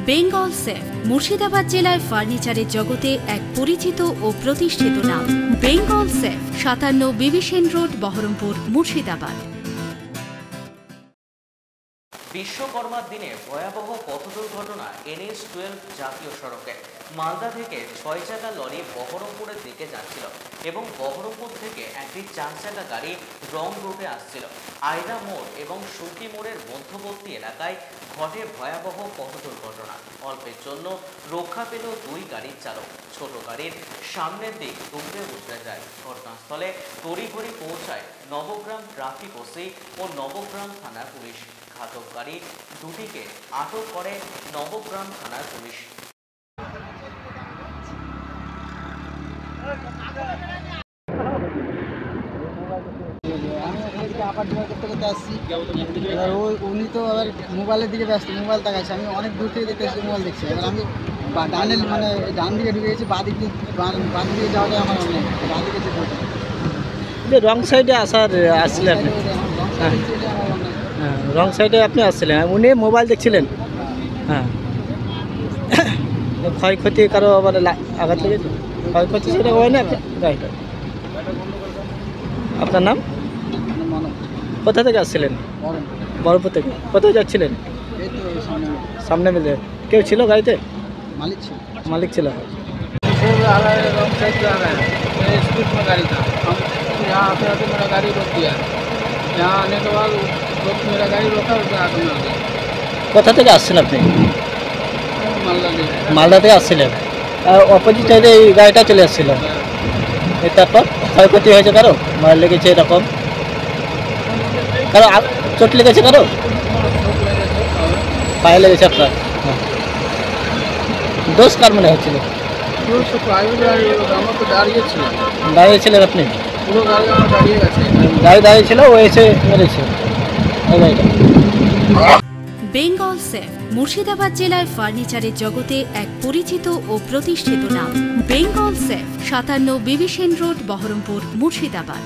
Bengal safe Murshidabad জেলায় ফার্নিচারের জগতে এক পরিচিত ও প্রতিষ্ঠিত নাম। বেঙ্গল সেফ 57 বিবি সেন রোড, বহরমপুর, মুর্শিদাবাদ। বিশ্বকর্মার দিনে ভয়াবহ পথ দুর্ঘটনা NH-12 জাতীয় সড়কে। মালদা থেকে 6 চাকা লরি বহরমপুরের দিকে যাচ্ছিল এবং বহরমপুর থেকে একটি 4 চাকা গাড়ি রং রুটে আসছিল। আয়রা মোড় এবং সুকি মোড়ের মধ্যবর্তী এলাকায় ঘটে ভয়াবহ পথ দুর্ঘটনা। অল্পের জন্য রক্ষা পেল 2 গাড়ির চালক। ছোট গাড়ির সামনের দিক দুমড়ে মুচড়ে যায়। ঘটনাস্থলে তড়িঘড়ি পৌঁছায় নবগ্রাম ট্রাফিক ওসি ও নবগ্রাম থানার পুলিশ। ঘাতক গাড়ি দুটিকে আটক করে নবগ্রাম থানার পুলিশ। উনি তো আবার মোবাইলের দিকে ব্যস্ত, মোবাইল তাকাচ্ছে। আমি অনেক দূর থেকে দেখতে আসছি, মোবাইল দেখছি। এবার আমি ডানে মানে ডান দিকে ঢুকে গেছি, বাঁ দিকে যাওয়াটাই আমার অনেক ডান দিকে যেতে রং সাইডে আসছিলেন, হ্যাঁ রং সাইডে আপনি আসছিলেন, উনি মোবাইল দেখছিলেন। হ্যাঁ ক্ষয়ক্ষতি কারো আবার আঘাত লেগেছে? ক্ষয়ক্ষতি সেটা হয় না গাড়িটা। আপনার নাম? কোথা থেকে আসছিলেন? বহরমপুর থেকে। কোথায় যাচ্ছিলেন? সামনে মিলে কেউ ছিল গাড়িতে? मालिक ছিল। स्पीड में गाड़ी था। हम यहाँ आते आते मेरा गाड़ी रोक दिया। यहाँ आने के बाद मेरा गाड़ी रोका, उसके आगे मार दिया। কোথা থেকে আসছেন আপনি? मालदा থেকে আসছিলেন, অপোজিট সাইডে এই গাড়িটা চলে আসছিল। তারপর ক্ষয়ক্ষতি হয়েছে কারো? মার লেগেছে এরকম? কারো চোট লেগেছে কারো? পায়ে লেগেছে আপনার? দোষ কার মনে হচ্ছিল? দাঁড়িয়েছিলেন আপনি? গাড়ি দাঁড়িয়ে ছিল, ও এসে মেরেছে বেঙ্গল সেফ মুর্শিদাবাদ জেলায় ফার্নিচারের জগতে এক পরিচিত ও প্রতিষ্ঠিত নাম। বেঙ্গল সেফ 57 বিবি সেন রোড, বহরমপুর, মুর্শিদাবাদ।